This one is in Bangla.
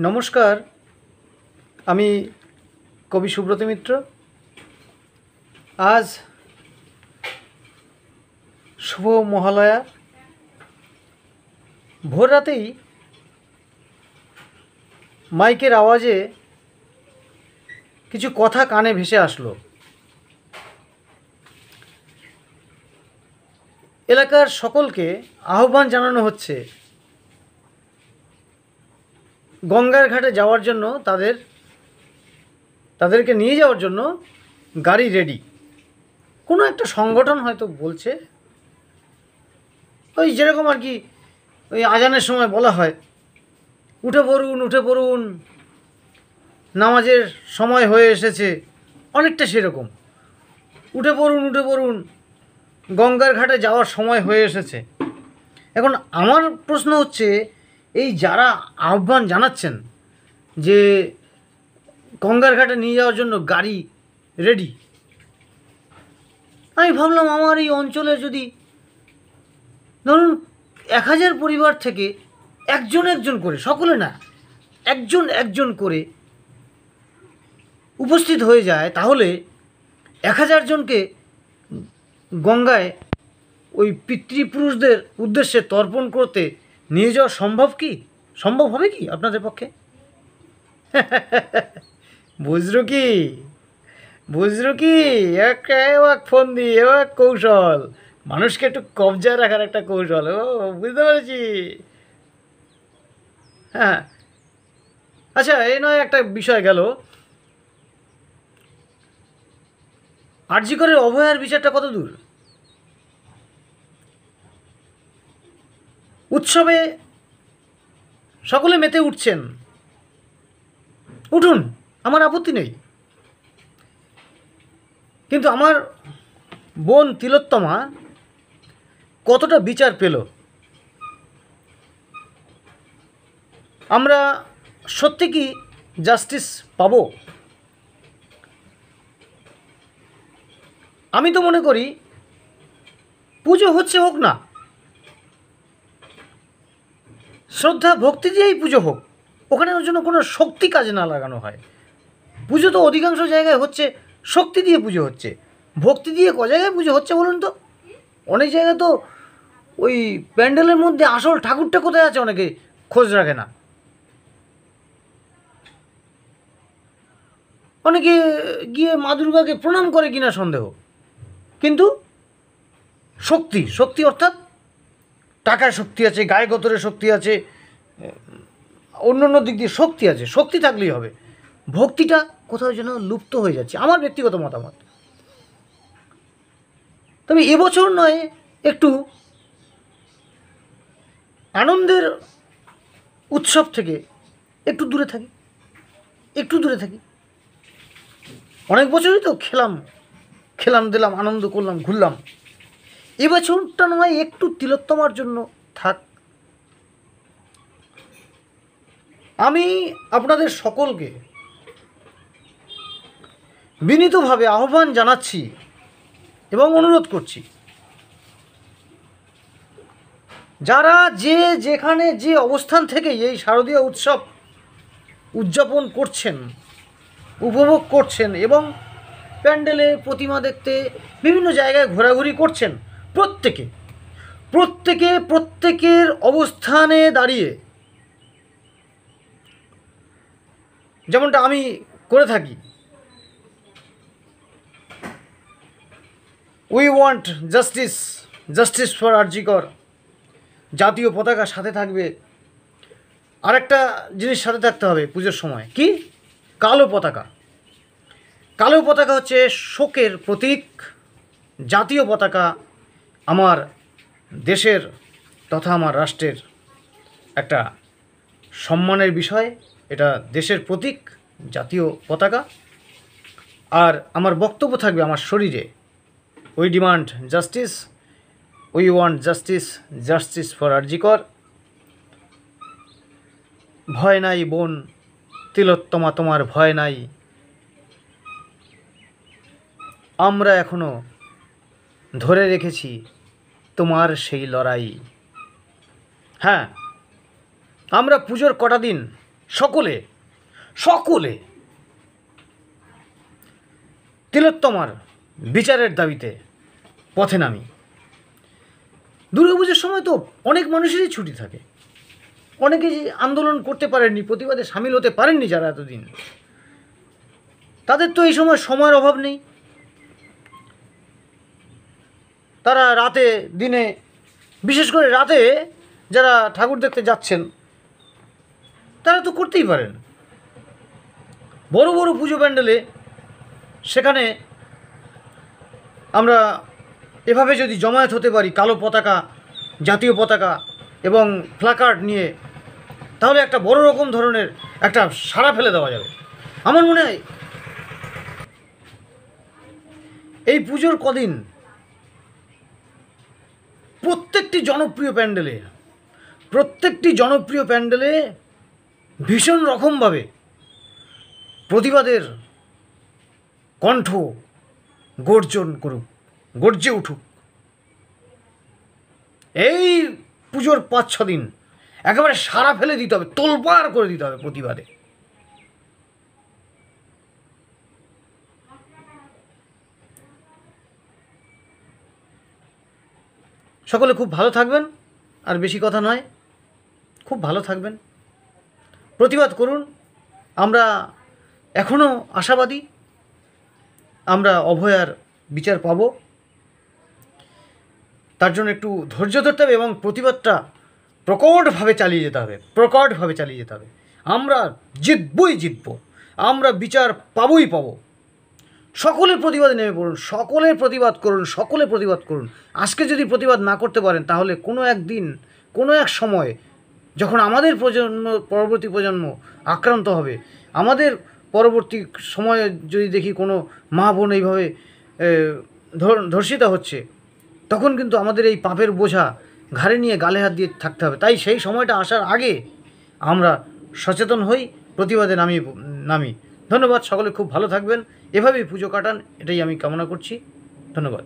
নমস্কার, আমি কবি সুব্রত মিত্র। আজ শুভ মহালয়া। ভোর রাতেই মাইকের আওয়াজে কিছু কথা কানে ভেসে আসলো। এলাকার সকলকে আহ্বান জানানো হচ্ছে গঙ্গার ঘাটে যাওয়ার জন্য, তাদেরকে নিয়ে যাওয়ার জন্য গাড়ি রেডি। কোনো একটা সংগঠন হয়তো বলছে, ওই যেরকম আর কি ওই আজানের সময় বলা হয়, উঠে পড়ুন উঠে পড়ুন, নামাজের সময় হয়ে এসেছে, অনেকটা সেরকম উঠে পড়ুন উঠে পড়ুন, গঙ্গার ঘাটে যাওয়ার সময় হয়ে এসেছে। এখন আমার প্রশ্ন হচ্ছে, এই যারা আহ্বান জানাচ্ছেন যে গঙ্গার ঘাটে নিয়ে যাওয়ার জন্য গাড়ি রেডি, আমি ভাবলাম আমার এই অঞ্চলে যদি ধরুন 1000 পরিবার থেকে একজন করে, সকলে না, একজন করে উপস্থিত হয়ে যায়, তাহলে 1000 জনকে গঙ্গায় ওই পিতৃপুরুষদের উদ্দেশ্যে তর্পণ করতে নিয়ে যাওয়া সম্ভব হবে কি আপনাদের পক্ষে? বুঝলো কি এক ফন্দি, এক কৌশল, মানুষকে একটু কবজায় রাখার একটা কৌশল। ও, বুঝতে পেরেছি। হ্যাঁ, আচ্ছা, এই নয় একটা বিষয় গেল। আরজি করের অভয়ার বিচারটা কত দূর? উৎসবে সকলে মেতে উঠছেন, উঠুন, আমার আপত্তি নেই। কিন্তু আমার বোন তিলোত্তমা কতটা বিচার পেল? আমরা সত্যি কি জাস্টিস পাবো? আমি তো মনে করি পুজো হচ্ছে, হোক না, শ্রদ্ধা ভক্তি দিয়েই পুজো হোক, ওখানে ওর জন্য কোনো শক্তি কাজে না লাগানো হয়। পুজো তো অধিকাংশ জায়গায় হচ্ছে শক্তি দিয়ে পুজো হচ্ছে, ভক্তি দিয়ে ক জায়গায় পুজো হচ্ছে বলুন তো? অনেক জায়গায় তো ওই প্যান্ডেলের মধ্যে আসল ঠাকুরটা কোথায় আছে অনেকে খোঁজ রাখে না। অনেকে গিয়ে মা দুর্গাকে প্রণাম করে কিনা সন্দেহ, কিন্তু শক্তি অর্থাৎ টাকায় শক্তি আছে, গায়ে গতরে শক্তি আছে, অন্য অন্য দিক দিয়ে শক্তি আছে। শক্তি থাকলেই হবে, ভক্তিটা কোথাও যেন লুপ্ত হয়ে যাচ্ছে, আমার ব্যক্তিগত মতামত। তবে এবছর নয়, একটু আনন্দের উৎসব থেকে একটু দূরে থাকি। অনেক বছরই তো খেলাম দিলাম, আনন্দ করলাম, ঘুরলাম। এবছরটা নয় একটু তিলোত্তমার জন্য থাক। আমি আপনাদের সকলকে বিনীতভাবে আহ্বান জানাচ্ছি এবং অনুরোধ করছি, যারা যেখানে যে অবস্থান থেকে এই শারদীয় উৎসব উদযাপন করছেন, উপভোগ করছেন এবং প্যান্ডেলে প্রতিমা দেখতে বিভিন্ন জায়গায় ঘোরাঘুরি করছেন, প্রত্যেকের অবস্থানে দাঁড়িয়ে, যেমনটা আমি করে থাকি, we want justice for RG কর। জাতীয় পতাকা সাথে থাকবে, আরেকটা জিনিস সাথে থাকতে হবে পুজোর সময়, কি? কালো পতাকা হচ্ছে শোকের প্রতীক। জাতীয় পতাকা আমার দেশের তথা আমার রাষ্ট্রের একটা সম্মানের বিষয়, এটা দেশের প্রতীক, জাতীয় পতাকা। আর আমার বক্তব্য থাকবে আমার শরীরে, we demand justice, we want justice for RG Kar. ভয় নাই বোন তিলোত্তমা, তোমার ভয় নাই, আমরা এখনো ধরে রেখেছি তোমার সেই লড়াই। হ্যাঁ, আমরা পুজোর কটা দিন সকলে সকলে তিলোত্তমার বিচারের দাবিতে পথে নামি। দুর্গাপুজোর সময় তো অনেক মানুষেরই ছুটি থাকে, অনেকে যে আন্দোলন করতে পারেননি, প্রতিবাদে সামিল হতে পারেননি যারা এতদিন, তাদের তো এই সময় সময়ের অভাব নেই। তারা রাতে দিনে, বিশেষ করে রাতে যারা ঠাকুর দেখতে যাচ্ছেন তারা তো করতেই পারেন। বড় বড় পুজো প্যান্ডেলে সেখানে আমরা এভাবে যদি জমায়েত হতে পারি, কালো পতাকা, জাতীয় পতাকা এবং প্ল্যাকার্ড নিয়ে, তাহলে একটা বড় রকম ধরনের একটা সাড়া ফেলে দেওয়া যাবে। আমার মনে হয় এই পুজোর কদিন প্রত্যেকটি জনপ্রিয় প্যান্ডেলে ভীষণ রকমভাবে প্রতিবাদের কণ্ঠ গর্জে উঠুক। এই পুজোর 5-6 দিন একেবারে সারা ফেলে দিতে হবে, তোলপাড় করে দিতে হবে প্রতিবাদে। সকলে খুব ভালো থাকবেন, আর বেশি কথা নয়, খুব ভালো থাকবেন, প্রতিবাদ করুন। আমরা এখনও আশাবাদী, আমরা অভয়ার বিচার পাব। তার জন্য একটু ধৈর্য ধরতে হবে এবং প্রতিবাদটা প্রকটভাবে চালিয়ে যেতে হবে। আমরা জিতব, আমরা বিচার পাবই পাবো। সকলের প্রতিবাদে নেমে পড়ুন, সকলের প্রতিবাদ করুন। আজকে যদি প্রতিবাদ না করতে পারেন, তাহলে কোনো একদিন, কোনো এক সময়, যখন আমাদের পরবর্তী প্রজন্ম আক্রান্ত হবে, আমাদের পরবর্তী সময়ে যদি দেখি কোনো মা বোন এইভাবে ধর্ষিত হচ্ছে, তখন কিন্তু আমাদের এই পাপের বোঝা ঘাড়ে নিয়ে গালে হাত দিয়ে থাকতে হবে। তাই সেই সময়টা আসার আগে আমরা সচেতন হই, প্রতিবাদে নামি। ধন্যবাদ, সকলে খুব ভালো থাকবেন, এভাবেই পুজো কাটান, এটাই আমি কামনা করছি। ধন্যবাদ।